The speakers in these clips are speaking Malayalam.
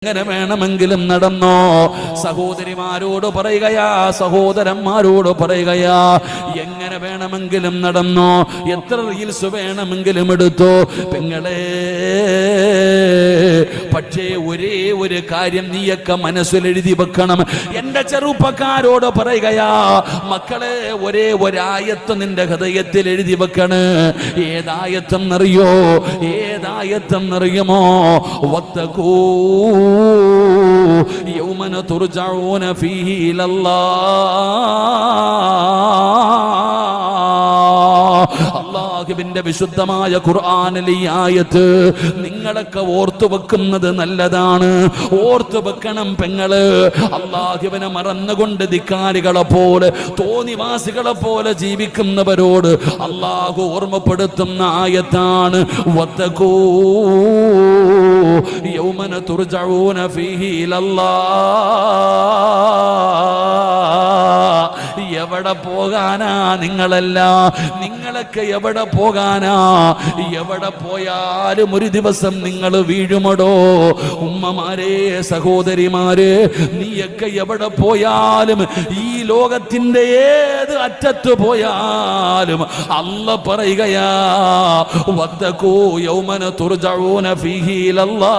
എങ്ങനെ വേണമെങ്കിലും നടന്നോ. സഹോദരിമാരോട് പറയുകയാ, സഹോദരന്മാരോട് പറയുകയാ, എങ്ങനെ വേണമെങ്കിലും നടന്നോ, എത്ര റീൽസ് വേണമെങ്കിലും എടുത്തോ പെങ്ങളെ. പക്ഷേ ഒരേ ഒരു കാര്യം നീയൊക്കെ മനസ്സിൽ എഴുതി വെക്കണം. എന്റെ ചെറുപ്പക്കാരോട് പറയുകയാ, മക്കളെ, ഒരേ ഒരായത്ത് നിന്റെ ഹൃദയത്തിൽ എഴുതി വെക്കണ്. ഏതായത്തെന്നറിയോ? ഏതായത്തെന്നറിയുമോ? വത്തഖൂ യൗമന തുർജഊന ഫീഹി ഇലല്ലാഹ്. അല്ലാഹുവിന്റെ വിശുദ്ധമായ ഖുർആനിലെ ഈ ആയത്ത് നിങ്ങളൊക്കെ ഓർത്തു വെക്കുന്നത് നല്ലതാണ്. ഓർത്തു വെക്കണം പെങ്ങള്. അല്ലാഹുവിനെ മറന്നുകൊണ്ട് ധിക്കാരികളെ പോലെ, തോന്നിവാസികളെ പോലെ ജീവിക്കുന്നവരോട് അല്ലാഹു ഓർമ്മപ്പെടുത്തുന്ന ആയത്താണ് വത്തഖൂ യൗമന തുർജഊന ഫീഹി ഇലല്ലാഹ്. എവിടെ പോകാനാ നിങ്ങളെല്ലാം? നിങ്ങളൊക്കെ എവിടെ പോകാനാ? എവിടെ പോയാലും ഒരു ദിവസം നിങ്ങൾ വീഴുമടോ. ഉമ്മമാരെ, സഹോദരിമാരെ, നീയൊക്കെ എവിടെ പോയാലും, ഈ ലോകത്തിന്റെ ഏത് അറ്റത്ത് പോയാലും അല്ലാഹ് പറയുകയാ, വത്തഖൂ യൗമന തുർജഊന ഫീഹി ഇലല്ലാഹ്.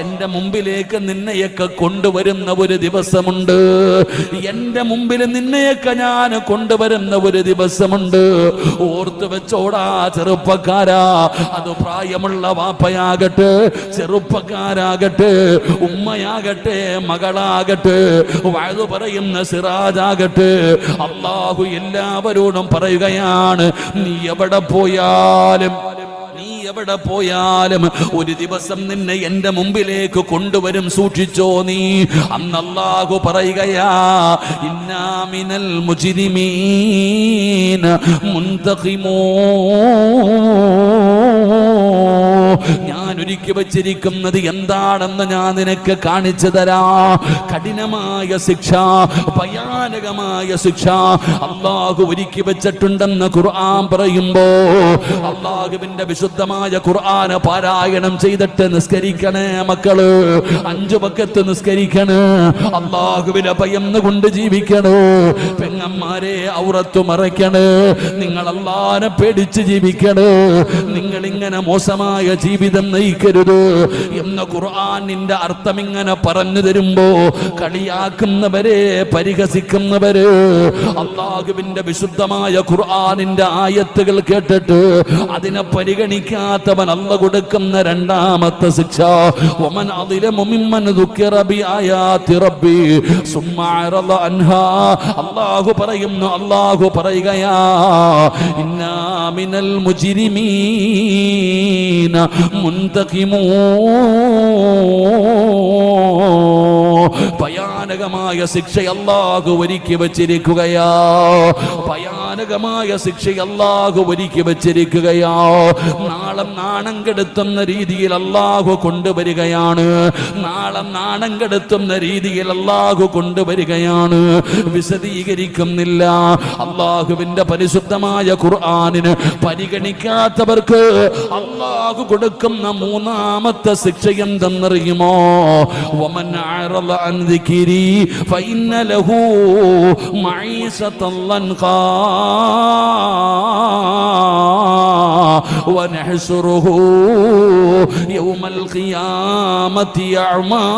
എന്റെ മുമ്പിലേക്ക് നിന്നെയൊക്കെ കൊണ്ടുവരുന്ന ഒരു ദിവസമുണ്ട്. എന്റെ മുമ്പിൽ നിന്നെയൊക്കെ ഞാൻ കൊണ്ടുവരുന്ന ഒരു ദിവസമുണ്ട്. ഓർത്തു വെച്ചോടാ ചെറുപ്പക്കാരാ. അത് പ്രായമുള്ള വാപ്പയാകട്ടെ, ചെറുപ്പക്കാരാകട്ടെ, ഉമ്മയാകട്ടെ, മകളാകട്ടെ, വഅദ് പറയുന്ന സിറാജാകട്ടെ, അല്ലാഹു എല്ലാവരോടും പറയുകയാണ്, നീ എവിടെ പോയാലും, എവിടെ പോയാലും ഒരു ദിവസം നിന്നെ എന്റെ മുമ്പിലേക്ക് കൊണ്ടുവരും. സൂക്ഷിച്ചോ നീ. അന്ന് അല്ലാഹു പറയുകയാ, ഇന്നാ മിനൽ മുജ്രിമീന മുൻതഖിമൂൻ. ഞാൻ ഒരുക്കി വച്ചിരിക്കുന്നത് എന്താണെന്ന് ഞാൻ നിനക്ക് കാണിച്ചു തരാം. കഠിനമായ ശിക്ഷ, ഭയാനകമായ ശിക്ഷ അല്ലാഹു ഒരുക്കി വെച്ചിട്ടുണ്ടെന്ന് ഖുർആൻ പറയുമ്പോ, അല്ലാഹുവിന്റെ വിശുദ്ധമായ ഖുർആന് പാരായണം ചെയ്തിട്ട് നിസ്കരിക്കണേ മക്കള്. 5 വഖത്ത് നിസ്കരിക്കണേ. അല്ലാഹുവിനെ ഭയന്നുകൊണ്ട് ജീവിക്കണേ. പെങ്ങന്മാരെ, ഔറത്ത് മറയ്ക്കണേ. നിങ്ങൾ അല്ലാഹുവിനെ പേടിച്ച് ജീവിക്കണേ. നിങ്ങൾ ഇങ്ങനെ മോശമായ ജീവിതം നയിക്കരുത് എന്ന ഖുർആനിന്റെ അർത്ഥം ഇങ്ങനെ പറഞ്ഞു തരുമ്പോ, കളിയാക്കുന്നവരെ, പരിഹസിക്കുന്നവര് അല്ലാഹുവിന്റെ വിശുദ്ധമായ ഖുർആനിന്റെ ആയത്തുകൾ കേട്ടിട്ട് അതിനെ പരിഗണിക്കാത്തവൻ അല്ലാഹു കൊടുക്കുന്ന രണ്ടാമത്തെ ശിക്ഷ, വമൻ അളിലമു മിമ്മൻ ദുക്കിറ ബിആയാതി റബ്ബി സുമ്മ അറള അൻഹാ. അല്ലാഹു പറയുന്നു, അല്ലാഹു പറയുകയാ, ഇന്നാ മിനൽ മുജ്രിമീന മുൻതഖിമൂൻ. ഭയാനകമായ ശിക്ഷ അല്ലാഹു ഒരുക്കി വച്ചിരിക്കുകയാ. ഭയാനകമായ ശിക്ഷ അല്ലാഹു ഒരുക്കി വച്ചിരിക്കുകയാ. നാളെ നാണം കെടുത്തുന്ന രീതിയിൽ അല്ലാഹു കൊണ്ടുവരികയാണ്. നാളെ നാണം കെടുത്തുന്ന രീതിയിൽ അല്ലാഹു കൊണ്ടുവരികയാണ്. വിശദീകരിക്കുന്നില്ല. അല്ലാഹുവിന്റെ പരിശുദ്ധമായ ഖുർആനിന് പരിഗണിക്കാത്തവർക്ക് അല്ലാഹു കൊടുക്കുന്ന മൂന്നാമത്തെ ശിക്ഷ എന്തെന്നറിയുമോ? വമൻ അറള അൻ ദിക്രി ഫഇന്ന ലഹു മഈശതൻ ലൻഖാ ونحشره يوم القيامة أعمى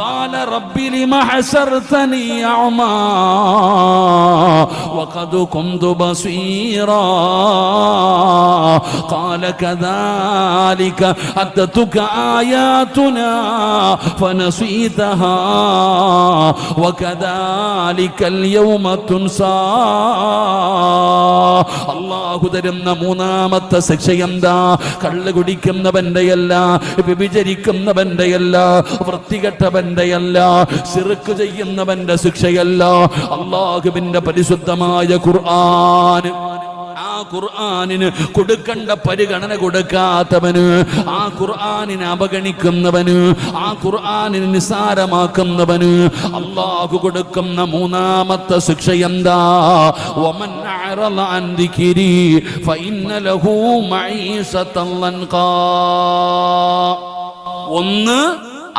قال رب لم حشرتني أعمى وقد كنت بصيرا قال كذلك أتتك آياتنا فنسيتها وكذلك اليوم تنسى. അല്ലാഹു തരുന്ന മൂന്നാമത്തെ ശിക്ഷ എന്താ? കള്ള് കുടിക്കുന്നവന്റെയല്ല, വ്യഭിചരിക്കുന്നവന്റെയല്ല, വൃത്തികെട്ടവന്റെയല്ല, ശിർക്ക് ചെയ്യുന്നവന്റെ ശിക്ഷയല്ല. അല്ലാഹുവിന്റെ പരിശുദ്ധമായ ഖുർആൻ ആ ഖുർആനിന് കൊടുക്കേണ്ട പരിഗണന കൊടുക്കാത്തവന്, ആ ഖുർആനിനെ അവഗണിക്കുന്നവന്, ആ ഖുർആനിനെ നിസാരമാക്കുന്നവന് അല്ലാഹു കൊടുക്കുന്ന മൂന്നാമത്തെ ശിക്ഷ എന്താ? വമൻ അഅറള അൻ ദിക്രി ഫഇന്ന ലഹു മഈസതൻ ലൻഖാ. ഒന്ന്,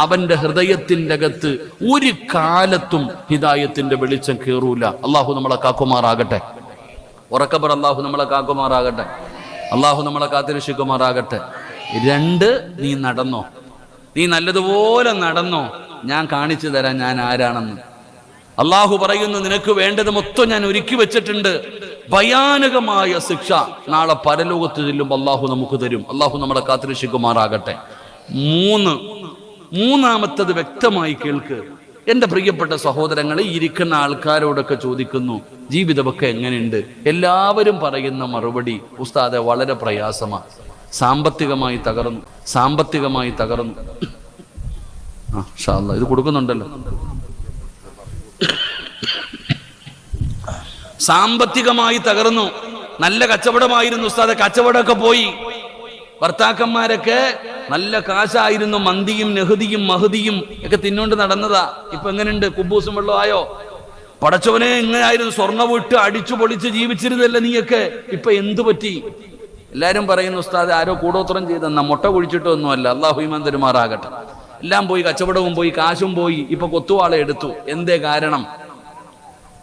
അവന്റെ ഹൃദയത്തിന്റെ അകത്ത് ഒരു കാലത്തും ഹിദായത്തിന്റെ വെളിച്ചം കേറൂല. അല്ലാഹു നമ്മളെ കാക്കുമാറാകട്ടെ. ഉറക്കപ്പറ, അല്ലാഹു നമ്മളെ കാക്കുമാറാകട്ടെ. അല്ലാഹു നമ്മളെ കാത്തിരക്ഷിക്കുമാറാകട്ടെ. രണ്ട്, നീ നടന്നോ, നീ നല്ലതുപോലെ നടന്നോ, ഞാൻ കാണിച്ചു തരാം ഞാൻ ആരാണെന്ന്. അല്ലാഹു പറയുന്നു, നിനക്ക് വേണ്ടത് മൊത്തം ഞാൻ ഒരുക്കി വെച്ചിട്ടുണ്ട്. ഭയാനകമായ ശിക്ഷ നാളെ പരലോകത്ത് ചെല്ലുമ്പോൾ അല്ലാഹു നമുക്ക് തരും. അല്ലാഹു നമ്മളെ കാത്തിരക്ഷിക്കുമാറാകട്ടെ. മൂന്നാമത്തത് വ്യക്തമായി കേൾക്ക്. എൻ്റെ പ്രിയപ്പെട്ട സഹോദരങ്ങളെ, ഇരിക്കുന്ന ആൾക്കാരോടൊക്കെ ചോദിക്കുന്നു, ജീവിതമൊക്കെ എങ്ങനെയുണ്ട്? എല്ലാവരും പറയുന്ന മറുപടി, ഉസ്താദെ വളരെ പ്രയാസമാണ്, സാമ്പത്തികമായി തകർന്നു. ഇൻഷാ അല്ലാഹ് ഇത് കൊടുക്കുന്നുണ്ടല്ലോ. സാമ്പത്തികമായി തകർന്നു. നല്ല കച്ചവടമായിരുന്നു ഉസ്താദെ, കച്ചവടമൊക്കെ പോയി. ഭർത്താക്കന്മാരൊക്കെ നല്ല കാശായിരുന്നു, മന്തിയും നെഹദിയും മഹദിയും ഒക്കെ തിന്നോണ്ട് നടന്നതാ. ഇപ്പൊ എങ്ങനെയുണ്ട്? കുബൂസും വെള്ളം ആയോ? പടച്ചവനെ, എങ്ങനെയായിരുന്നു? സ്വർണ്ണ വിട്ട് അടിച്ചു പൊളിച്ച് ജീവിച്ചിരുന്നല്ലേ നീയൊക്കെ, ഇപ്പൊ എന്തു പറ്റി? എല്ലാരും പറയുന്നു, ഉസ്താദ് ആരോ കൂടോത്രം ചെയ്തെന്നാ, മുട്ട കുഴിച്ചിട്ടൊന്നുമല്ല. അല്ലാഹു ഈമാൻ തരുമാറാകട്ടെ. എല്ലാം പോയി, കച്ചവടവും പോയി, കാശും പോയി, ഇപ്പൊ കൊത്തുവാള എടുത്തു. എന്തേ കാരണം?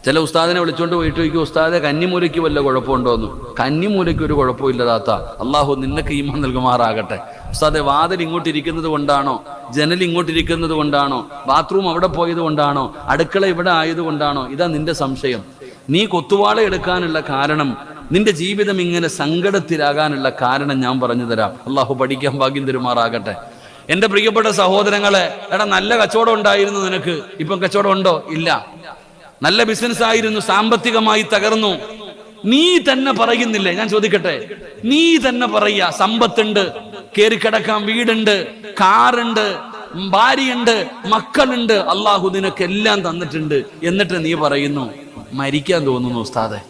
ചില ഉസ്താദിനെ വിളിച്ചോണ്ട് പോയിട്ട് ചോദിക്കും, ഉസ്താദെ കന്നിമൂലയ്ക്ക് വല്ല കുഴപ്പമുണ്ടോന്ന്. കന്നിമൂലയ്ക്ക് ഒരു കുഴപ്പമില്ല താത്ത, അല്ലാഹു നിനക്ക് ഈമാൻ നൽകുമാറാകട്ടെ. ഉസ്താദെ വാതിൽ ഇങ്ങോട്ടിരിക്കുന്നത് കൊണ്ടാണോ, ജനൽ ഇങ്ങോട്ടിരിക്കുന്നത് കൊണ്ടാണോ, ബാത്റൂം അവിടെ പോയത് കൊണ്ടാണോ, അടുക്കള ഇവിടെ ആയത് കൊണ്ടാണോ? ഇതാ നിന്റെ സംശയം. നീ കൊത്തുവാള എടുക്കാനുള്ള കാരണം, നിന്റെ ജീവിതം ഇങ്ങനെ സങ്കടത്തിലാകാനുള്ള കാരണം ഞാൻ പറഞ്ഞു തരാം. അല്ലാഹു പഠിക്കാൻ ഭാഗ്യം തരുമാറാകട്ടെ. എന്റെ പ്രിയപ്പെട്ട സഹോദരങ്ങളെ, എടാ നല്ല കച്ചവടം ഉണ്ടായിരുന്നു നിനക്ക്, ഇപ്പം കച്ചവടം ഉണ്ടോ? ഇല്ല. നല്ല ബിസിനസ് ആയിരുന്നു, സാമ്പത്തികമായി തകർന്നു. നീ തന്നെ പറയുന്നില്ലേ? ഞാൻ ചോദിക്കട്ടെ, നീ തന്നെ പറയാ, സമ്പത്തുണ്ട്, കേറിക്കിടക്കാൻ വീടുണ്ട്, കാറുണ്ട്, ഭാര്യയുണ്ട്, മക്കളുണ്ട്, അല്ലാഹു നിനക്ക് എല്ലാം തന്നിട്ടുണ്ട്. എന്നിട്ട് നീ പറയുന്നു മരിക്കാൻ തോന്നുന്നു ഉസ്താദെ.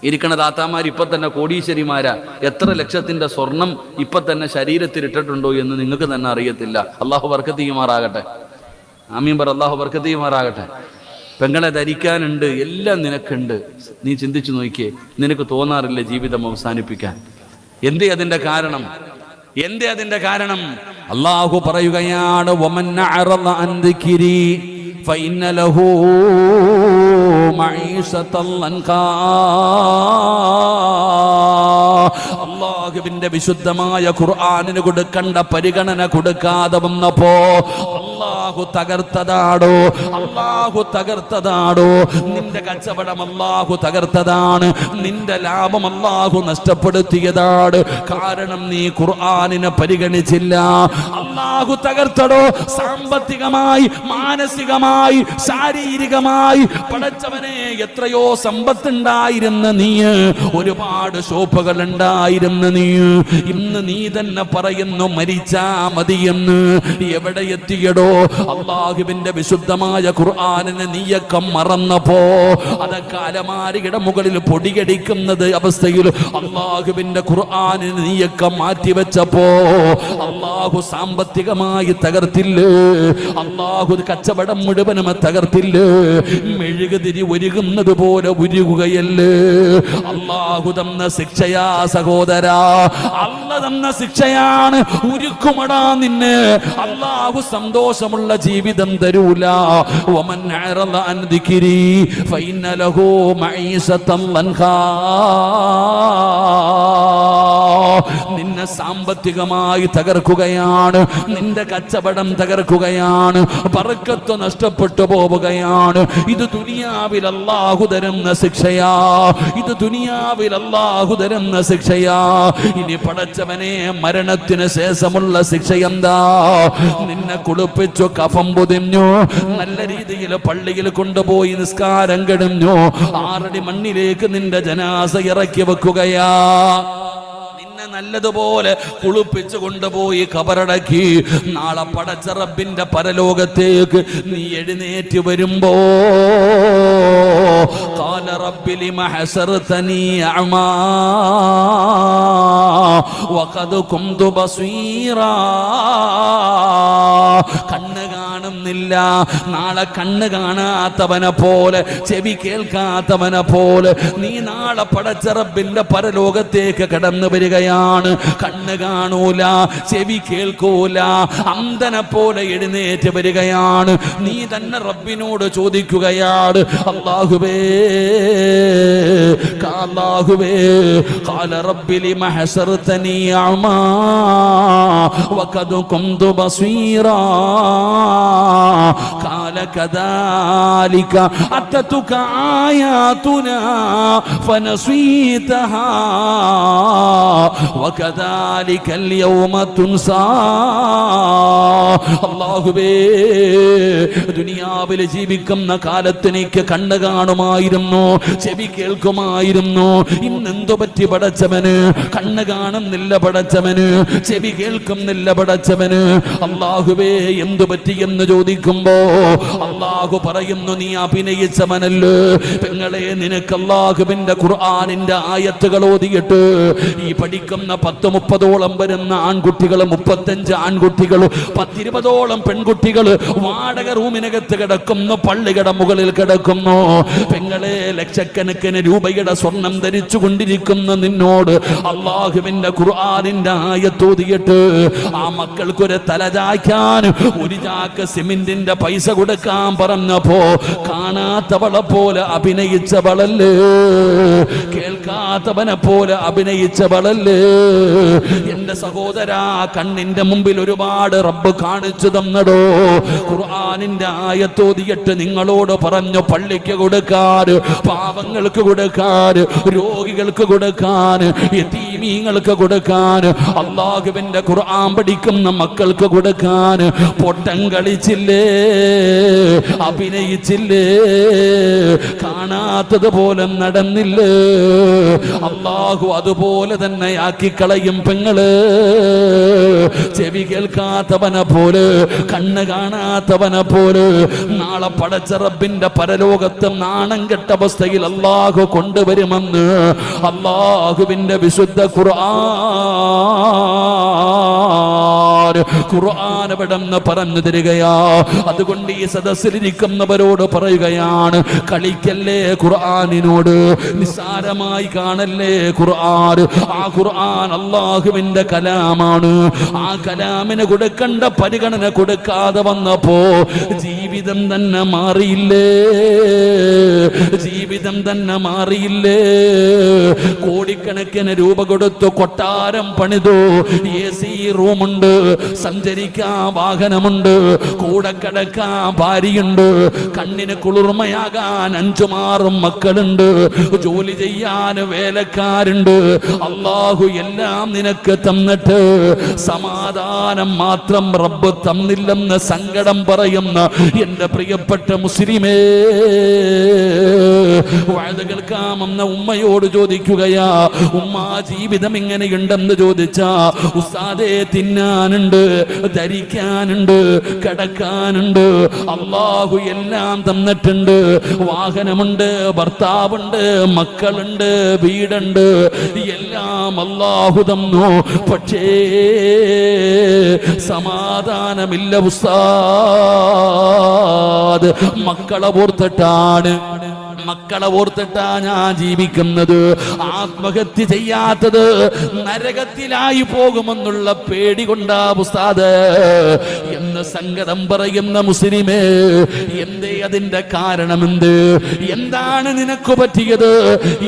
ഇരിക്കണ താത്താമാർ ഇപ്പൊ തന്നെ കോടീശ്വരിമാരാ. എത്ര ലക്ഷത്തിന്റെ സ്വർണം ഇപ്പൊ തന്നെ ശരീരത്തിൽ ഇട്ടിട്ടുണ്ടോ എന്ന് നിങ്ങൾക്ക് തന്നെ അറിയത്തില്ല. അല്ലാഹു ബർക്കത്ത് ചെയ്യുമാറാകട്ടെ. ആമീൻ പറ. അല്ലാഹു ബർക്കത്ത് ചെയ്യുമാറാകട്ടെ. പെങ്ങളെ ധരിക്കാനുണ്ട്, എല്ലാം നിനക്കുണ്ട്. നീ ചിന്തിച്ചു നോക്കിയേ, നിനക്ക് തോന്നാറില്ല ജീവിതം അവസാനിപ്പിക്കാൻ? എന്തേ അതിന്റെ കാരണം? അല്ലാഹു പറയുകയാണ്, വമൻ അഅറള അൻ ദിക്രി ഫഇന്ന ലഹു മഈസതൻ ലൻഖാ. അല്ലാഹുവിന്റെ വിശുദ്ധമായ ഖുർആനിന് കൊടുക്കേണ്ട പരിഗണന കൊടുക്കാതെ വന്നപ്പോ അല്ലാഹു തകർത്തതാടോ. നിന്റെ കച്ചവടം അല്ലാഹു തകർത്തതാണ്, നിന്റെ ലാഭം അല്ലാഹു നഷ്ടപ്പെടുത്തിയതാണ്. കാരണം നീ ഖുർആനിനെ പരിഗണിച്ചില്ല. അല്ലാഹു തകർത്തടോ. സാമ്പത്തികമായി, മാനസികമായി, ശാരീരികമായി. പടച്ചവനെ, എത്രയോ സമ്പത്തുണ്ടായിരുന്ന നീ, ഒരുപാട് ഷോപ്പുകൾ ഉണ്ടായിരുന്ന നീ, ഇന്ന് നീ തന്നെ പറയുന്നു മരിച്ചാ മതിയെന്ന്. എവിടെ എത്തിയടോ? അല്ലാഹുവിന്റെ വിശുദ്ധമായ ഖുർആനിനെ നീയൊക്കെ മറന്നപ്പോ, അതൊക്കെ അലമാരിയുടെ മുകളിൽ പൊടിയടിക്കുന്നത് അവസ്ഥയിൽ അല്ലാഹുവിന്റെ ഖുർആനിനെ നീയൊക്കെ മാറ്റിവെച്ചപ്പോ അല്ലാഹു സാമ്പത്തികമായി തകർത്തില്ലേ? അല്ലാഹു കച്ചവടം മുഴുവനും തകർത്തില്ലേ? മെഴുകുതിരി ഒരുകുന്നത് പോലെ ഉരുകുകയല്ലേ? അല്ലാഹു തന്ന ശിക്ഷയാ സഹോദരാ, അല്ലാഹു തന്ന ശിക്ഷയാണ്. ഉരുക്കുമടാ നിന്നെ. അല്ലാഹു സന്തോഷമുള്ള ജീവിതം തരൂല. വമൻ അഅറള അൻ ദിക്രി ഫഇന്ന ലഹു മഈസതൻ ലൻഖാ. നിന്നെ സാമ്പത്തികമായി തകർക്കുകയാണ്, നിന്റെ കച്ചവടം തകർക്കുകയാണ്, ബർക്കത്ത് നഷ്ടപ്പെട്ടു പോവുകയാണ്. ഇത് ദുനിയാവിൽ അല്ലാഹു തരുന്ന ശിക്ഷയാ. ഇനി പടച്ചവനെ, മരണത്തിന് ശേഷമുള്ള ശിക്ഷ എന്താ? നിന്നെ കുളിപ്പിച്ചു, കഫം പൊതിഞ്ഞു, നല്ല രീതിയിൽ പള്ളിയിൽ കൊണ്ടുപോയി നിസ്കാരം കഴിഞ്ഞു, 6 അടി മണ്ണിലേക്ക് നിന്റെ ജനാസ ഇറക്കി വെക്കുകയാ. നല്ലതുപോലെ കുളിപ്പിച്ചു കൊണ്ടുപോയി ഖബറടക്കി. നാളെ പടച്ച റബ്ബിന്റെ പരലോകത്തേക്ക് നീ എഴുന്നേറ്റ് വരുമ്പോ ഖാല റബ്ബി ലിമ ഹസർതനി അഅമാ വഖദ് കുന്തു ബസീറാ. കണ്ണ് കാണുന്നില്ല, നാളെ കണ്ണ് കാണാത്തവനെ പോലെ, ചെവി കേൾക്കാത്തവനെ പോലെ നീ നാളെ പടച്ച റബ്ബിന്റെ പരലോകത്തേക്ക് കടന്നു വരികയാണ്. കണ്ണ് കാണൂല, ചെവി കേൾക്കൂല, അന്ധനെ പോലെ എഴുന്നേറ്റ് വരികയാണ്. നീ തന്നെ റബ്ബിനോട് ചോദിക്കുകയാണ്, അല്ലാഹുവേ ഖാല റബ്ബി ലിമ ഹസർതനി അഅമാ വഖദ് കുന്തു ബസീറാ ഖാല കദാലിക അതതുക ആയാതുനാ ഫനസീതഹാ വകദാലിക അൽയൗമ തുൻസാ. അല്ലാഹുവേ, ദുനിയാവിൽ ജീവിക്കുന്ന കാലത്ത് എനിക്ക് കണ്ണ് കാണുമായിരുന്നു, ചെവി കേൾക്കുമായിരുന്നു. ഇന്നെന്തു പറ്റി പടച്ചവന്? കണ്ണ് കാണുന്നില്ല പടച്ചവന്, ചെവി കേൾക്കുന്നില്ല പടച്ചവന്. അല്ലാഹുവേ, എന്തു പറ്റി എന്ന് ചോദിക്കുമ്പോ അല്ലാഹു പറയുന്നു, നീ അഭിനയിച്ചവനല്ലേ പെങ്ങളെ. നിനക്ക് അല്ലാഹുവിന്റെ ഖുർആനിന്റെ ആയത്തുകൾ ഓതിയിട്ട് ഈ പഠിക്കുന്ന 10-30ഓളം വരുന്ന ആൺകുട്ടികൾ, 35 ആൺകുട്ടികൾ, 10-20ഓളം പെൺകുട്ടികൾ വാടക റൂമിനകത്ത് കിടക്കുന്നു, പള്ളിയുടെ മുകളിൽ കിടക്കുന്നു. പെങ്ങളെ, ലക്ഷക്കണക്കിന് രൂപയുടെ സ്വർണം ധരിച്ചു കൊണ്ടിരിക്കുന്ന നിന്നോട് അല്ലാഹുവിന്റെ ഖുർആനിന്റെ ആയത്തോതിയിട്ട് ആ മക്കൾക്കൊരു തലചായ്ക്കാൻ ഒരു ചാക്ക് സിമന്റിന്റെ പൈസ കൊടുക്കാൻ പറഞ്ഞപ്പോ കാണാത്തവളെ പോലെ അഭിനയിച്ചവളല്ലേ, കേൾക്കാത്തവനെ പോലെ അഭിനയിച്ചവളല്ലേ. എന്റെ സഹോദരാ, കണ്ണിന്റെ മുമ്പിൽ ഒരുപാട് റബ്ബ് കാണിച്ചു തന്നടോ. ഖുർആനിന്റെ ആയത്തോതിയിട്ട് നിങ്ങളോട് പറഞ്ഞു, പള്ളിക്ക് കൊടുക്കാൻ, പാവങ്ങൾക്ക് കൊടുക്കാൻ, രോഗികൾക്ക് കൊടുക്കാൻ, യതീമീങ്ങൾക്ക് കൊടുക്കാൻ, അല്ലാഹുവിന്റെ ഖുർആൻ പഠിക്കുന്ന മക്കൾക്ക് കൊടുക്കാൻ. പൊട്ടം കളിച്ചില്ലേ, അഭിനയിച്ചില്ലേ, കാണാത്തതുപോലെ നടന്നില്ലേ. അല്ലാഹു അതുപോലെ തന്നെ ആക്കിക്കളയും പെങ്ങള്. ചെവി കേൾക്കാത്തവനെ പോലെ, കണ്ണ് കാണാത്തവനെ പോലെ നാളെ പടച്ച റബ്ബിന്റെ പരലോകത്ത് നാണം കെട്ട അവസ്ഥയിൽ അല്ലാഹു കൊണ്ടുവരുമെന്ന് അല്ലാഹുവിന്റെ വിശുദ്ധ ഖുർആൻ വിടന്ന് പറഞ്ഞു തരികയാ. അതുകൊണ്ട് ഈ സദസ്സിലിരിക്കുന്നവരോട് പറയുകയാണ്, കളിക്കല്ലേ ഖുർആനിനോട്, നിസ്സാരമായി കാണല്ലേ ഖുർആൻ. ആ ഖുർആൻ അല്ലാഹുവിന്റെ കലാമാണ്. ആ കലാമിന് കൊടുക്കേണ്ട പരിഗണന കൊടുക്കാതെ വന്നപ്പോ ജീവിതം തന്നെ മാറിയില്ലേ, ജീവിതം തന്നെ മാറിയില്ലേ. കോടിക്കണക്കിന് രൂപ കൊടുത്തു കൊട്ടാരം പണിതു, AC റൂമുണ്ട്, സഞ്ചരിക്കാൻ വാഹനമുണ്ട്, കൂടെ കിടക്കാൻ ഭാര്യയുണ്ട്, കണ്ണിന് കുളിർമയാകാൻ 5-6 മക്കളുണ്ട്, ജോലി ചെയ്യാൻ വേലക്കാരുണ്ട്. അല്ലാഹു എല്ലാം നിനക്ക് തന്നിട്ട് സമാധാനം മാത്രം റബ്ബ് തന്നില്ലെന്ന് സങ്കടം പറയുന്ന എന്റെ പ്രിയപ്പെട്ട മുസ്ലിമേ, വഅദ് കേൾക്കാമെന്ന ഉമ്മയോട് ചോദിക്കുകയാ, ഉമ്മ ജീവിതം എങ്ങനെയുണ്ടെന്ന് ചോദിച്ചാ, ഉസ്താദേ തിന്നാനുണ്ട്, ധരിക്കാനുണ്ട്, കിടക്കാനുണ്ട്, അല്ലാഹു എല്ലാം തന്നിട്ടുണ്ട്. വാഹനമുണ്ട്, ഭർത്താവുണ്ട്, മക്കളുണ്ട്, വീടുണ്ട്, എല്ലാം അല്ലാഹു തന്നു. പക്ഷേ സമാധാനമില്ല ഉസ്താദ്. മക്കളെ ഓർത്തിട്ടാണ്, മക്കളെ ഓർത്തിട്ടാ ഞാൻ ജീവിക്കുന്നത്. ആത്മഹത്യ ചെയ്യാത്തത് നരകത്തിലായി പോകുമെന്നുള്ള പേടി കൊണ്ടാ ഉസ്താദ് എന്ന് സങ്കടം പറയുന്ന മുസ്ലിമേ, എന്തേ അതിന്റെ കാരണമെന്ത്? എന്താണ് നിനക്ക് പറ്റിയത്?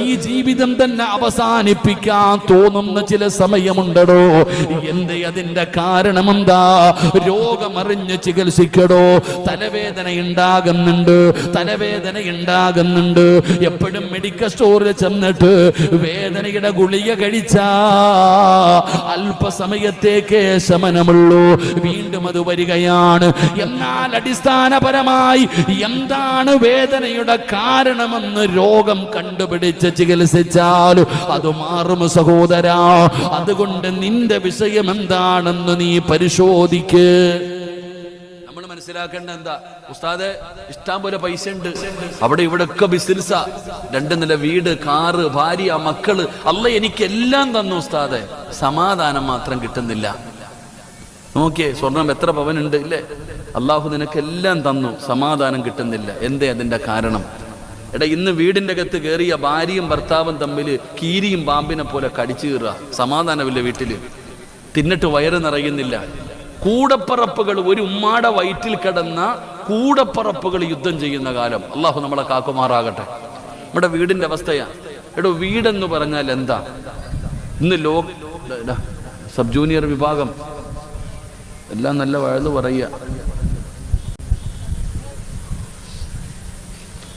ഈ ജീവിതം തന്നെ അവസാനിപ്പിക്കാൻ തോന്നുന്ന ചില സമയമുണ്ടോ? എന്തേ അതിന്റെ കാരണമെന്താ? രോഗമറിഞ്ഞ് ചികിത്സിക്കടോ. തലവേദന ഉണ്ടാകുന്നുണ്ട്, തലവേദന ഉണ്ടാകുന്നുണ്ട്. എപ്പോഴും മെഡിക്കൽ സ്റ്റോറിൽ ചെന്നിട്ട് വേദനയുടെ ഗുളിക കഴിച്ചാ അല്പസമയത്തേക്ക് ശമനമുള്ളൂ, വീണ്ടും അത് വരികയാണ്. എന്നാൽ അടിസ്ഥാനപരമായി എന്താണ് വേദനയുടെ കാരണമെന്ന് രോഗം കണ്ടുപിടിച്ച് ചികിത്സിച്ചാൽ അത് മാറും സഹോദരാ. അതുകൊണ്ട് നിന്റെ വിഷയം എന്താണെന്ന് നീ പരിശോധിക്ക്. നമ്മൾ മനസ്സിലാക്കേണ്ട എന്താ ഉസ്താദെ, ഇഷ്ടം പോലെ പൈസ ഉണ്ട്, അവിടെ ഇവിടെ ഒക്കെ ബിസിനസ്സാ, 2 നില വീട്, കാറ്, ഭാര്യ, മക്കള്, അല്ല എനിക്കെല്ലാം തന്നു ഉസ്താദെ, സമാധാനം മാത്രം കിട്ടുന്നില്ല. നോക്കിയേ, സ്വർണം എത്ര പവനുണ്ട് ഇല്ലേ, അള്ളാഹു നിനക്കെല്ലാം തന്നു, സമാധാനം കിട്ടുന്നില്ല. എന്തേ അതിന്റെ കാരണം? എടാ, ഇന്ന് വീടിന്റെ അകത്ത് കയറിയ ഭാര്യയും ഭർത്താവും തമ്മിൽ കീരിയും പാമ്പിനെ പോലെ കടിച്ചു കയറുക, സമാധാനമില്ല വീട്ടില്, തിന്നിട്ട് വയറ് നിറയുന്നില്ല. കൂടപ്പറപ്പുകൾ, ഒരു ഉമ്മാടെ വയറ്റിൽ കിടന്ന കൂടപ്പറപ്പുകൾ യുദ്ധം ചെയ്യുന്ന കാലം. അള്ളാഹു നമ്മളെ കാക്കുമാറാകട്ടെ. നമ്മുടെ വീടിന്റെ അവസ്ഥയാ. എടോ, വീടെന്ന് പറഞ്ഞാൽ എന്താ? ഇന്ന് സബ് ജൂനിയർ വിഭാഗം എല്ലാം നല്ല വഴുത് പറയുക.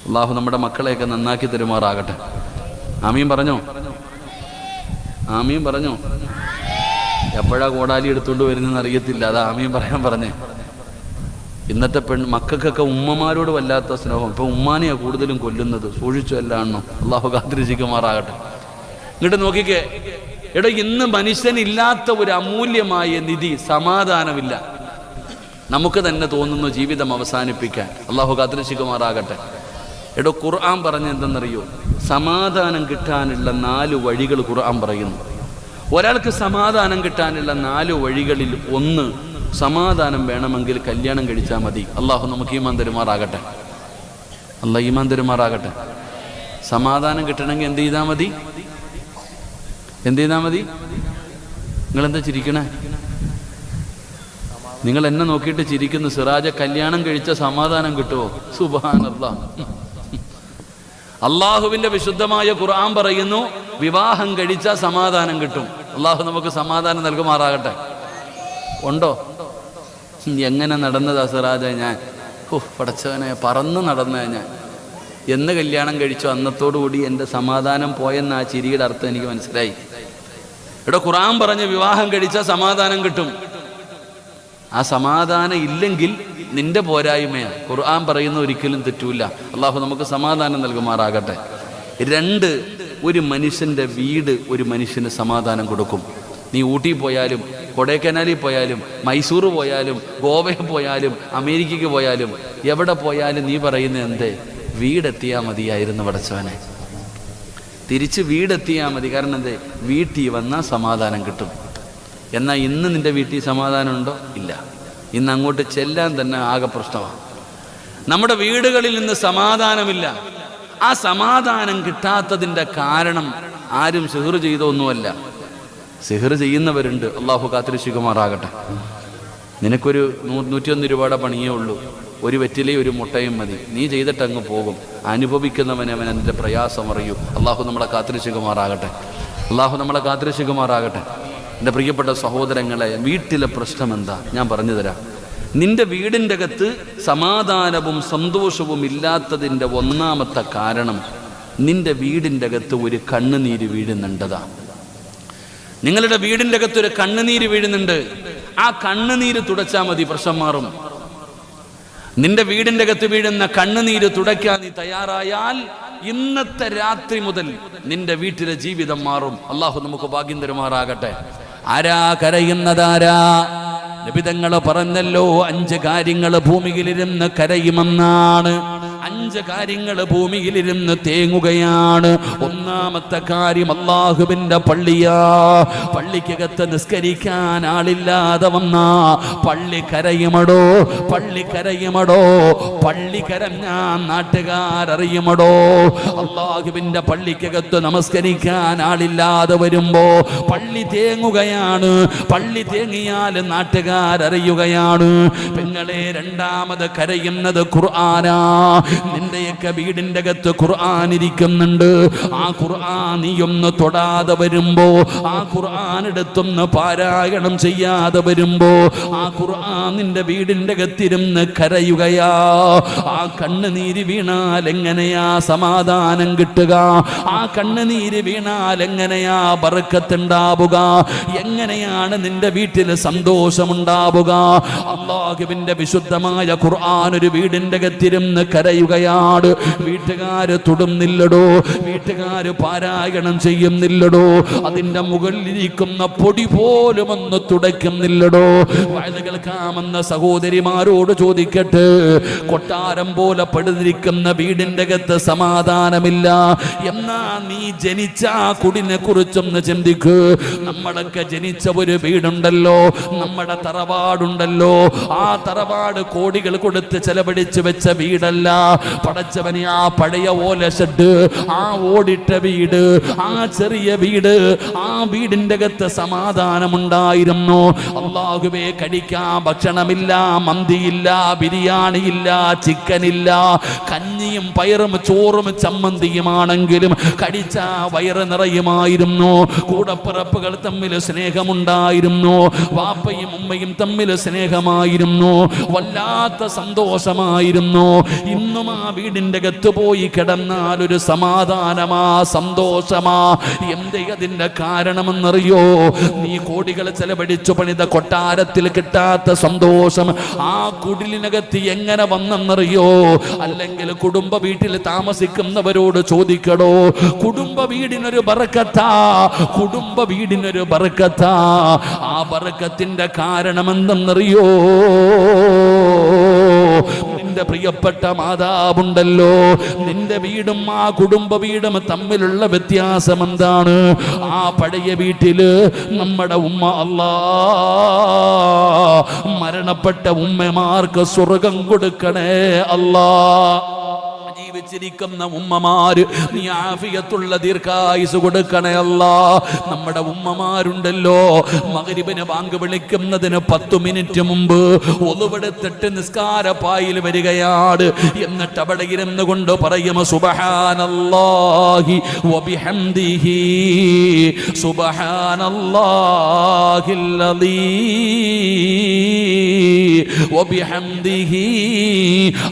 അള്ളാഹു നമ്മുടെ മക്കളെയൊക്കെ നന്നാക്കി തരുമാറാകട്ടെ. ആമീൻ പറഞ്ഞോ, ആമീൻ പറഞ്ഞോ. എപ്പോഴാ കോടാലി എടുത്തുകൊണ്ട് വരുന്നതെന്ന് അറിയത്തില്ല, അത് ആമീൻ പറയാൻ പറഞ്ഞേ. ഇന്നത്തെ മക്കൾക്കൊക്കെ ഉമ്മമാരോട് വല്ലാത്ത സ്നേഹം. ഇപ്പൊ ഉമ്മാനെയാ കൂടുതലും കൊല്ലുന്നത്. സൂക്ഷിച്ചു എല്ലാണോ, അള്ളാഹു കാത്തിരിക്കുമാറാകട്ടെ. ഇങ്ങോട്ട് നോക്കിക്കേ, എടോ, ഇന്ന് മനുഷ്യനില്ലാത്ത ഒരു അമൂല്യമായ നിധി സമാധാനമില്ല. നമുക്ക് തന്നെ തോന്നുന്നു ജീവിതം അവസാനിപ്പിക്കാൻ. അള്ളാഹു കാത്തിരിക്കുമാറാകട്ടെ. എടോ, ഖുർആൻ പറഞ്ഞ എന്തെന്നറിയോ? സമാധാനം കിട്ടാനുള്ള 4 വഴികൾ ഖുർആൻ പറയുന്നു. ഒരാൾക്ക് സമാധാനം കിട്ടാനുള്ള 4 വഴികളിൽ ഒന്ന്, സമാധാനം വേണമെങ്കിൽ കല്യാണം കഴിച്ചാൽ മതി. അള്ളാഹു നമുക്ക് ഈമാൻ തരുമാറാകട്ടെ. അള്ളാഹ് ഈമാൻ തരുമാറാകട്ടെ. സമാധാനം കിട്ടണമെങ്കിൽ എന്ത് ചെയ്താൽ മതി? എന്ത് ചെയ്താൽ മതി? നിങ്ങളെന്താ ചിരിക്കണേ? നിങ്ങൾ എന്നെ നോക്കിയിട്ട് ചിരിക്കുന്നു. സിറാജ, കല്യാണം കഴിച്ച സമാധാനം കിട്ടുമോ? സുബ്ഹാനല്ലാഹ്. അള്ളാഹുവിന്റെ വിശുദ്ധമായ ഖുർആൻ പറയുന്നു, വിവാഹം കഴിച്ച സമാധാനം കിട്ടും. അള്ളാഹു നമുക്ക് സമാധാനം നൽകുമാറാകട്ടെ. ഉണ്ടോ? എങ്ങനെ നടന്നതാ സിറാജ? ഞാൻ പടച്ചവനെ, പറന്ന് നടന്ന ഞാൻ എന്ന് കല്യാണം കഴിച്ചു, അന്നത്തോടുകൂടി എൻ്റെ സമാധാനം പോയെന്ന് ആ ചിരിയുടെ അർത്ഥം എനിക്ക് മനസ്സിലായി. ഇവിടെ ഖുർആൻ പറഞ്ഞ് വിവാഹം കഴിച്ച സമാധാനം കിട്ടും. ആ സമാധാനം ഇല്ലെങ്കിൽ നിന്റെ പോരായ്മയാണ്. ഖുർആൻ പറയുന്ന ഒരിക്കലും തെറ്റൂല. അള്ളാഹു നമുക്ക് സമാധാനം നൽകുമാറാകട്ടെ. 2, ഒരു മനുഷ്യന്റെ വീട് ഒരു മനുഷ്യന് സമാധാനം കൊടുക്കും. നീ ഊട്ടി പോയാലും, കൊടൈക്കനാലിൽ പോയാലും, മൈസൂർ പോയാലും, ഗോവയിൽ പോയാലും, അമേരിക്കയ്ക്ക് പോയാലും, എവിടെ പോയാലും നീ പറയുന്നത് എന്തേ? വീടെത്തിയാൽ മതിയായിരുന്നു പടച്ചവനെ. തിരിച്ച് വീടെത്തിയാൽ മതി. കാരണം എന്തേ? വീട്ടിൽ വന്നാൽ സമാധാനം കിട്ടും. എന്നാൽ ഇന്ന് നിന്റെ വീട്ടിൽ സമാധാനം ഉണ്ടോ? ഇല്ല. ഇന്ന് അങ്ങോട്ട് ചെല്ലാൻ തന്നെ ആകെ പ്രശ്നമാണ്. നമ്മുടെ വീടുകളിൽ നിന്ന് സമാധാനമില്ല. ആ സമാധാനം കിട്ടാത്തതിൻ്റെ കാരണം ആരും സിഹ്ർ ചെയ്തൊന്നുമല്ല. സിഹ്ർ ചെയ്യുന്നവരുണ്ട്. അള്ളാഹു കാത്തിരക്ഷിക്കുമാറാകട്ടെ. നിനക്കൊരു 101 രൂപയുടെ പണിയേ ഉള്ളൂ. ഒരു വെറ്റിലയും ഒരു മുട്ടയും മതി. നീ ചെയ്തിട്ട് അങ്ങ് പോകും. അനുഭവിക്കുന്നവനെ അവൻ അതിൻ്റെ പ്രയാസം അറിയൂ. അള്ളാഹു നമ്മളെ കാത്തിരക്ഷിക്കുമാറാകട്ടെ. അള്ളാഹു നമ്മളെ കാത്തിരക്ഷിക്കുമാറാകട്ടെ. എൻ്റെ പ്രിയപ്പെട്ട സഹോദരങ്ങളെ, വീട്ടിലെ പ്രശ്നം എന്താ? ഞാൻ പറഞ്ഞു തരാം. നിന്റെ വീടിൻ്റെ അകത്ത് സമാധാനവും സന്തോഷവും ഇല്ലാത്തതിൻ്റെ ഒന്നാമത്തെ കാരണം നിന്റെ വീടിൻ്റെ അകത്ത് ഒരു കണ്ണുനീര് വീഴുന്നുണ്ടതാ. നിങ്ങളുടെ വീടിൻ്റെ അകത്ത് ഒരു കണ്ണുനീര് വീഴുന്നുണ്ട്. ആ കണ്ണുനീര് തുടച്ചാൽ മതി, പ്രശ്നം മാറും. നിന്റെ വീടിൻ്റെ അകത്ത് വീഴുന്ന കണ്ണുനീര് തുടയ്ക്കാൻ നീ തയ്യാറായാൽ ഇന്നത്തെ രാത്രി മുതൽ നിന്റെ വീട്ടിലെ ജീവിതം മാറും. അള്ളാഹു നമുക്ക് ഭാഗ്യം തരുമാറാകട്ടെ. ആരാ കരയുന്നതാരാ? നബിതങ്ങൾ പറഞ്ഞല്ലോ, 5 കാര്യങ്ങൾ ഭൂമിയിലിരുന്ന് കരയുമെന്നാണ്. 5 കാര്യങ്ങൾ ഭൂമിയിലിരുന്ന് തേങ്ങുകയാണ്. ഒന്നാമത്തെ കാര്യം അള്ളാഹുവിന്റെ പള്ളിയാ. പള്ളിക്കകത്ത് നിസ്കരിക്കാൻ ആളില്ലാതെ വന്നാ പള്ളി കരയുമടോ, പള്ളി കരയുമടോ. പള്ളി കരഞ്ഞാൻ നാട്ടുകാരറിയുമടോ. അള്ളാഹുവിന്റെ പള്ളിക്കകത്ത് നമസ്കരിക്കാൻ ആളില്ലാതെ വരുമ്പോ പള്ളി തേങ്ങുകയാണ്. പള്ളി തേങ്ങിയാൽ നാട്ടുകാരറിയുകയാണ്. പെങ്ങളെ, രണ്ടാമത് കരയുന്നത് ഖുർആനാ. നിന്റെയൊക്കെ വീടിന്റെ അകത്ത് ഖുർആൻ ഇരിക്കുന്നുണ്ട്. ആ ഖുർആൻ നീയൊന്ന് തൊടാതെ വരുമ്പോ, ആ ഖുർആൻ എടുത്തൊന്ന് പാരായണം ചെയ്യാതെ വരുമ്പോ, ആ ഖുർആൻ നിന്റെ വീടിന്റെ അകത്തിരുന്ന് കരയുകയാ. ആ കണ്ണുനീര് വീണാൽ എങ്ങനെയാ സമാധാനം കിട്ടുക? ആ കണ്ണുനീര് വീണാൽ എങ്ങനെയാ ബർക്കത്തുണ്ടാവുക? എങ്ങനെയാണ് നിന്റെ വീട്ടിൽ സന്തോഷമുണ്ടാവുക? അല്ലാഹുവിന്റെ വിശുദ്ധമായ ഖുർആൻ ഒരു വീടിന്റെ അകത്തിരുന്ന് കരയുക. പറയുകയാണ്, വീട്ടുകാര് തൊടുന്നില്ലടോ, വീട്ടുകാര് പാരായണം ചെയ്യുന്നില്ലടോ, അതിന്റെ മുകളിലിരിക്കുന്ന പൊടി പോലും ഒന്ന് തുടയ്ക്കുന്നില്ലടോ. വയത് കേൾക്കാമെന്ന സഹോദരിമാരോട് ചോദിക്കട്ടെ, കൊട്ടാരം പോലെ പടുതിരിക്കുന്ന വീടിന്റെ അകത്ത് സമാധാനമില്ല. എന്നാ നീ ജനിച്ച ആ കുടിനെ കുറിച്ചൊന്ന് ചിന്തിക്ക്. നമ്മളൊക്കെ ജനിച്ച ഒരു വീടുണ്ടല്ലോ, നമ്മുടെ തറവാടുണ്ടല്ലോ. ആ തറവാട് കോടികൾ കൊടുത്ത് ചെലവഴിച്ച് വെച്ച വീടല്ല. പടച്ചവനെ, ആ പഴയ ഓല ഷെഡ്, ആ ഓടിട്ട വീട്, ആ ചെറിയ വീട്, ആ വീടിന്റെ അകത്ത് സമാധാനമുണ്ടായിരുന്നു. അല്ലാഹുവേ, കഴിക്കാൻ ഭക്ഷണമില്ല, മന്തിയില്ല, ബിരിയാണിയില്ല, ചിക്കനില്ല, കഞ്ഞിയും പയറും ചോറും ചമ്മന്തിയുമാണെങ്കിലും കടിച്ച വയറ് നിറയുമായിരുന്നു. കൂടപ്പിറപ്പുകൾ തമ്മിൽ സ്നേഹമുണ്ടായിരുന്നു, വാപ്പയും ഉമ്മയും തമ്മിൽ സ്നേഹമായിരുന്നു, വല്ലാത്ത സന്തോഷമായിരുന്നു. ഇന്നും ആ വീടിന്റെ അകത്ത് പോയി കിടന്നാൽ ഒരു സമാധാനമാ, സന്തോഷമാ. എന്തേ അതിന്റെ കാരണമെന്നറിയോ? നീ കോടികൾ ചെലവഴിച്ചു പണിത കൊട്ടാരത്തിൽ കിട്ടാത്ത സന്തോഷം ആ കുടിലിനകത്ത് എങ്ങനെ വന്നെന്നറിയോ? അല്ലെങ്കിൽ കുടുംബ വീട്ടിൽ താമസിക്കുന്നവരോട് ചോദിക്കടോ. കുടുംബ വീടിനൊരു ബറക്കത്താ, കുടുംബ വീടിനൊരു ബറക്കത്താ. ആ ബറക്കത്തിന്റെ കാരണമെന്തെന്നറിയോ? നിന്റെ പ്രിയപ്പെട്ട മാതാവുണ്ടല്ലോ, നിന്റെ വീടും ആ കുടുംബ വീടും തമ്മിലുള്ള വ്യത്യാസം എന്താണ്? ആ പഴയ വീട്ടില് നമ്മുടെ ഉമ്മ, അല്ലാ, മരണപ്പെട്ട ഉമ്മമാർക്ക് സ്വർഗം കൊടുക്കണേ അല്ലാ. ജീവിച്ചിരിക്കുന്ന ഉമ്മമാര് നീ ആഫിയത്തുള്ള ദീർഘായുസ് കൊടുക്കണേ അല്ലാ. നമ്മുടെ ഉമ്മമാരുണ്ടല്ലോ, മഗ്രിബിന് ബാങ്ക് വിളിക്കുന്നതിന് 10 മിനിറ്റ് മുമ്പ് ഒളുവെടുത്തിട്ട് നിസ്കാരപ്പായിൽ വരികയാണ്. എന്നിട്ട് അവിടെ ഇരുന്ന് കൊണ്ട് പറയും, സുബ്ഹാനല്ലാഹി വബിഹംദിഹി സുബ്ഹാനല്ലാഹിൽ അലീം വബിഹംദിഹി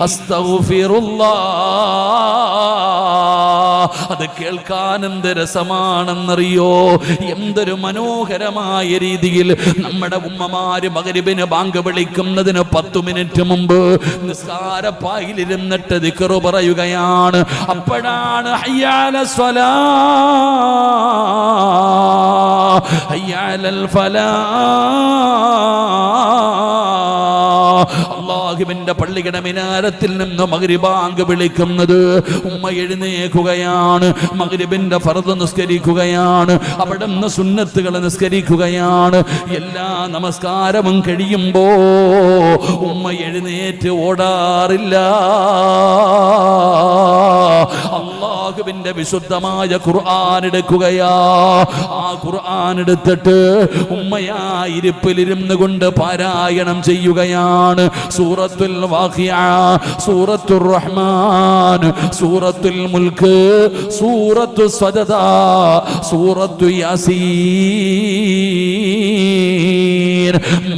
അസ്തഗ്ഫിറുല്ലാഹ്. അത് കേൾക്കാൻ എന്ത് രസമാണെന്നറിയോ? എന്തൊരു മനോഹരമായ രീതിയിൽ നമ്മുടെ ഉമ്മമാര് മഗ്രിബിന് ബാങ്ക് വിളിക്കുന്നതിന് 10 മിനിറ്റ് മുമ്പ് നിസ്കാരപ്പായിലിരുന്നിട്ട് ദിക്റ് പറയുകയാണ്. അപ്പോഴാണ് ഹയ്യാലസ് സ്വലാഹ് ഹയ്യാലൽ ഫലാഹ്. അല്ലാഹുവിന്റെ പള്ളിയുടെ മിനാരത്തിൽ നിന്ന് മഗ്രിബ് ബാങ്ക് വിളിക്കുന്നത്. ഉമ്മ എഴുന്നേൽക്കുകയാണ്, മഗ്രിബിന്റെ ഫർദ് നിസ്കരിക്കുകയാണ്, അവിടെ നിന്ന് സുന്നത്തുകൾ നിസ്കരിക്കുകയാണ്. എല്ലാ നമസ്കാരവും കഴിയുമ്പോ ഉമ്മ എഴുന്നേറ്റ് ഓടാറില്ല. അല്ലാഹുവിന്റെ വിശുദ്ധമായ ഖുർആൻ എടുക്കുകയാ. ആ ഖുർആൻ എടുത്തിട്ട് ഉമ്മയാ ഇരിപ്പിലിരുന്ന് കൊണ്ട് പാരായണം ചെയ്യുകയാണ്. സൂറത്തുൽ വാഖിഅ, സൂറത്തുർ റഹ്മാൻ, സൂറത്തുൽ മുൽക്ക്, സൂറത്തു സജദ, സൂറത്തു യാസീൻ.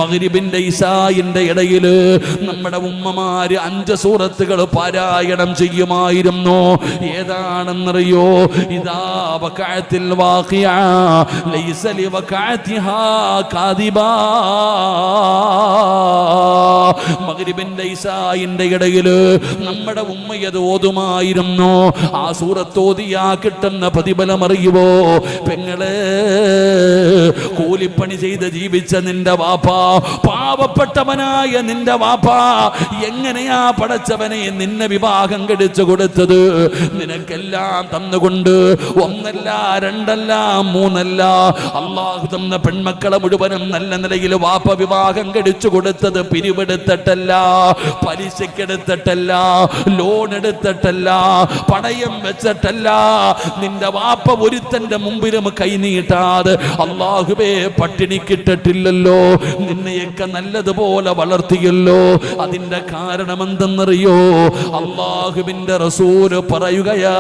മഗ്രിബിന്റെ ഇശാഇന്റെ ഇടയിൽ നമ്മുടെ ഉമ്മമാര് 5 സൂറത്തുകൾ പാരായണം ചെയ്യുമായിരുന്നു. ഏതാണെന്നറിയോ? ഇദാ വഖഅത്തിൽ വാഖിഅ ലൈസ ലിവഖഅതിഹാ കാദിബാ. മഗ്രിബിന്റെ ഇശാഇന്റെ ഇടയിൽ നമ്മുടെ ഉമ്മയത് ഓതുമായിരുന്നു. ആ സൂറത്ത് ഓതിയാ കിട്ടുന്ന പ്രതിഫലം അറിയുവോ? പെങ്ങളെ, കൂലിപ്പണി ചെയ്ത് ജീവിച്ച നിന്റെ വാപ്പ, പാവപ്പെട്ടവനായ നിന്റെ വാപ്പ എങ്ങനെയാ പടച്ചവനെ നിന്നെ വിവാഹം കഴിച്ചു കൊടുത്തത്? നിനക്കെല്ലാം തന്നുകൊണ്ട്, 1 അല്ല 2 അല്ല 3 അല്ല, അല്ലാഹു തന്ന പെൺമക്കളെ മുഴുവനും നല്ല നിലയിൽ വാപ്പ വിവാഹം കഴിച്ചു കൊടുത്തത് പിരിവെടുത്തിട്ടല്ല, പലിശക്കെടുത്തിട്ടല്ല, ലോൺ എടുത്തിട്ടല്ല, പണയം വെച്ചിട്ടല്ല. നിന്റെ വാപ്പ ഒരുത്തന്റെ മുമ്പിലും കൈനീട്ടാതെ അല്ലാഹുവേ പട്ടിണിക്കിട്ടിട്ടില്ലല്ലോ. നിന്നെയൊക്കെ നല്ലതുപോലെ വളർത്തിയല്ലോ. അതിന്റെ കാരണം എന്തെന്നറിയോ? അല്ലാഹുവിന്റെ റസൂല് പറയുകയാ,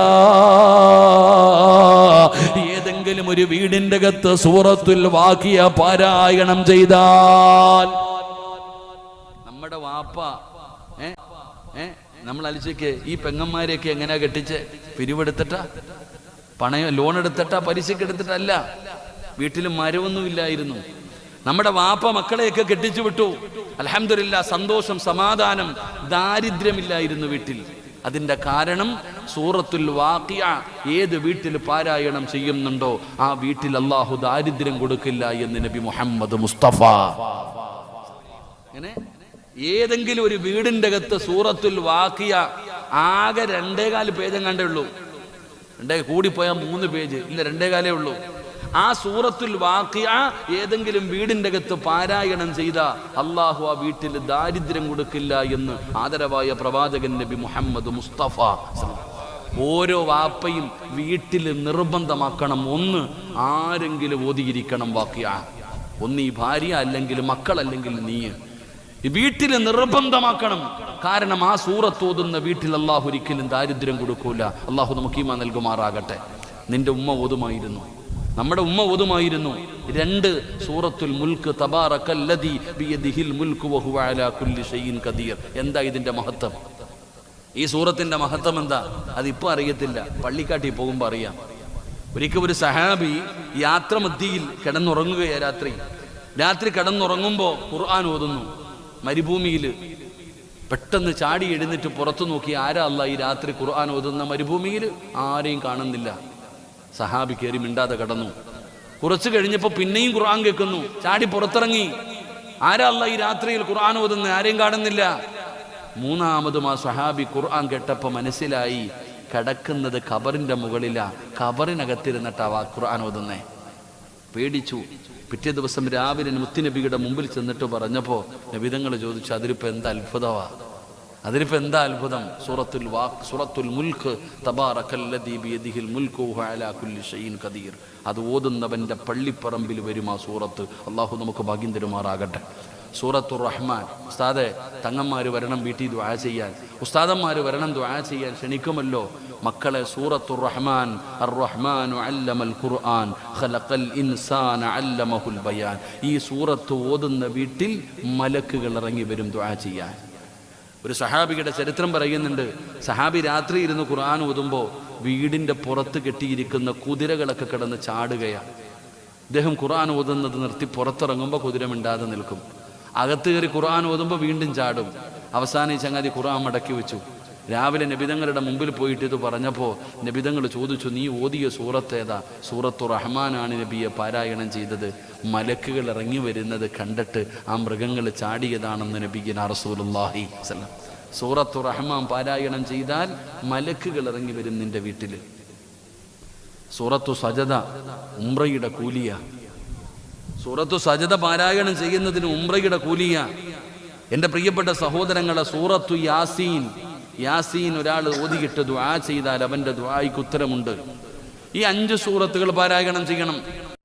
ഏതെങ്കിലും ഒരു വീടിന്റെ അകത്ത് സൂറത്തുൽ വാഖിയ പാരായണം ചെയ്താൽ നമ്മുടെ വാപ്പ നമ്മൾ അലിച്ചയ്ക്ക് ഈ പെങ്ങന്മാരെയൊക്കെ എങ്ങനെയാ കെട്ടിച്ച്? പിരിവെടുത്തിട്ടാ, പണയം ലോൺ എടുത്തിട്ടാ, പലിശക്ക് എടുത്തിട്ടല്ല. വീട്ടിൽ മരമൊന്നും ഇല്ലായിരുന്നു. നമ്മുടെ വാപ്പ മക്കളെയൊക്കെ കെട്ടിച്ചു വിട്ടു. അൽഹംദുലില്ലാ, സന്തോഷം, സമാധാനം, ദാരിദ്ര്യമില്ലായിരുന്നു വീട്ടിൽ. അതിൻ്റെ കാരണം സൂറത്തുൽ വാഖിയ ഏത് വീട്ടിൽ പാരായണം ചെയ്യുന്നുണ്ടോ ആ വീട്ടിൽ അല്ലാഹു ദാരിദ്ര്യം കൊടുക്കില്ല എന്ന് നബി മുഹമ്മദ് മുസ്തഫ. അങ്ങനെ ഏതെങ്കിലും ഒരു വീടിൻ്റെ അകത്ത് സൂറത്തുൽ വാഖിയ ആകെ 2.25 പേജ് കണ്ടേ ഉള്ളൂ, കൂടിപ്പോയാൽ 3 പേജ് ഇല്ല, 2.25 ഉള്ളൂ. ആ സൂറത്തുൽ വാഖിയ ഏതെങ്കിലും വീടിൻ്റെ അകത്ത് പാരായണം ചെയ്ത അള്ളാഹു ആ വീട്ടിൽ ദാരിദ്ര്യം കൊടുക്കില്ല എന്ന് ആദരവായ പ്രവാചകൻ നബി മുഹമ്മദ് മുസ്തഫ. ഓരോ വാപ്പയും വീട്ടിൽ നിർബന്ധമാക്കണം, ഒന്ന് ആരെങ്കിലും ഓതിയിരിക്കണം വാഖിയ. ഒന്ന് ഈ ഭാര്യ, അല്ലെങ്കിൽ മക്കൾ, അല്ലെങ്കിൽ നീ വീട്ടിൽ നിർബന്ധമാക്കണം. കാരണം ആ സൂറത്ത് ഓതുന്ന വീട്ടിൽ അള്ളാഹു ഒരിക്കലും ദാരിദ്ര്യം കൊടുക്കൂല. അള്ളാഹു നമുക്ക് ഈമാൻ നൽകുമാറാകട്ടെ. നിന്റെ ഉമ്മ ഓതുമായിരുന്നു, നമ്മുടെ ഉമ്മ ഓതുമായിരുന്നു 2 സൂറത്തുൽ മുൽക്ക്, തബാറകല്ലദീ ബിയദിഹിൽ മുൽക്കു വഹുവ അലാ കുല്ലി ഷൈഇൻ ഖദീർ. എന്താ ഇതിന്റെ മഹത്വം? ഈ സൂറത്തിന്റെ മഹത്വം എന്താ? അതിപ്പോ അറിയത്തില്ല, പള്ളിക്കാട്ടിൽ പോകുമ്പോൾ അറിയാം. ഒരിക്കൽ ഒരു സഹാബി യാത്ര മധ്യയിൽ കിടന്നുറങ്ങുകയാണ്. രാത്രി കിടന്നുറങ്ങുമ്പോൾ ഖുർആൻ ഓതുന്നു. മരുഭൂമിയിൽ പെട്ടെന്ന് ചാടി എഴുന്നിട്ട് പുറത്തു നോക്കി, ആരാ അല്ലാ ഈ രാത്രി ഖുർആൻ ഓതുന്ന മരുഭൂമിയിൽ? ആരെയും കാണുന്നില്ല. സഹാബി കയറി മിണ്ടാതെ കടന്നു. കുറച്ച് കഴിഞ്ഞപ്പോൾ പിന്നെയും ഖുർആൻ കേൾക്കുന്നു. ചാടി പുറത്തിറങ്ങി, ആരാ അല്ലാ ഈ രാത്രിയിൽ ഖുർആൻ ഓതുന്ന? ആരെയും കാണുന്നില്ല. 3-മതും ആ സഹാബി ഖുർആൻ കേട്ടപ്പോൾ മനസ്സിലായി, കിടക്കുന്നത് ഖബറിന്റെ മുകളിലാ, ഖബറിനകത്തിരുന്നിട്ടാ ഖുർആൻ ഓതുന്നേ. പേടിച്ചു. പിറ്റേ ദിവസം രാവിലെ മുത്തുനബിയുടെ മുമ്പിൽ ചെന്നിട്ട് പറഞ്ഞപ്പോൾ നബിതങ്ങൾ ചോദിച്ചു, അതിലിപ്പോൾ എന്താ അത്ഭുതമാ? അതിലിപ്പോൾ എന്താ അത്ഭുതം? സൂറത്തുൽ മുൽക്ക്, തബാറകല്ലദീ ബിയദിഹിൽ മുൽക്കു വഹുവ അലാ കുല്ലി ഷൈഇൻ ഖദീർ. അത് ഓതുന്നവന്റെ പള്ളിപ്പറമ്പിൽ വരും ആ സൂറത്ത്. അള്ളാഹു നമുക്ക് ഭാഗ്യം തരുമാറാകട്ടെ. സൂറത്തുർ റഹ്മാൻ. ഉസ്താദെ, തങ്ങന്മാർ വരണം വീട്ടിൽ ദുആ ചെയ്യാൻ, ഉസ്താദന്മാർ വരണം ദുആ ചെയ്യാൻ ക്ഷണിക്കുമല്ലോ. മക്കളെ, സൂറത്തുർ റഹ്മാൻ, അർ-റഹ്മാനു അല്ലമൽ ഖുർആൻ ഖലഖൽ ഇൻസാന അല്ലമഹുൽ ബയാൻ. ഈ സൂറത്ത് ഓതുന്ന വീട്ടിൽ മലക്കുകൾ ഇറങ്ങി വരും ദുആ ചെയ്യാൻ. ഒരു സഹാബിയുടെ ചരിത്രം പറയുന്നുണ്ട്. സഹാബി രാത്രി ഇരുന്ന് ഖുർആൻ ഓതുമ്പോൾ വീടിൻ്റെ പുറത്ത് കെട്ടിയിരിക്കുന്ന കുതിരകളൊക്കെ കിടന്ന് ചാടുകയാണ്. അദ്ദേഹം ഖുർആൻ ഓതുന്നത് നിർത്തി പുറത്തിറങ്ങുമ്പോൾ കുതിര മിണ്ടാതെ നിൽക്കും. അകത്ത് കയറി ഖുർആൻ ഓതുമ്പോൾ വീണ്ടും ചാടും. അവസാനം ഈ ചങ്ങാതി ഖുർആൻ മടക്കി വെച്ചു. രാവിലെ നബിതങ്ങളുടെ മുമ്പിൽ പോയിട്ട് ഇത് പറഞ്ഞപ്പോൾ നബിതങ്ങൾ ചോദിച്ചു, നീ ഓതിയ സൂറത്ത് ഏതാ? സൂറത്തു റഹ്മാനാണ് നബിയെ പാരായണം ചെയ്തത്. മലക്കുകൾ ഇറങ്ങി വരുന്നത് കണ്ടിട്ട് ആ മൃഗങ്ങൾ ചാടിയതാണെന്ന് നബിയ്യനാ റസൂലുള്ളാഹി സ്വല്ലല്ലാഹു അലൈഹി വസല്ലം. സൂറത്തു റഹ്മാൻ പാരായണം ചെയ്താൽ മലക്കുകൾ ഇറങ്ങി വരും നിന്റെ വീട്ടിൽ. സൂറത്തു സജദ ഉംറയുടെ കൂലിയ. സൂറത്തു സജദ പാരായണം ചെയ്യുന്നതിന് ഉംറയുടെ കൂലിയ. എൻ്റെ പ്രിയപ്പെട്ട സഹോദരങ്ങളെ, സൂറത്തു യാസീൻ ഒരാൾ ഓതിയിട്ട് ദുആ ചെയ്താൽ അവൻ്റെ ദുആയ്ക്ക് ഉത്തരമുണ്ട്. ഈ 5 സൂറത്തുകൾ പാരായണം ചെയ്യണം.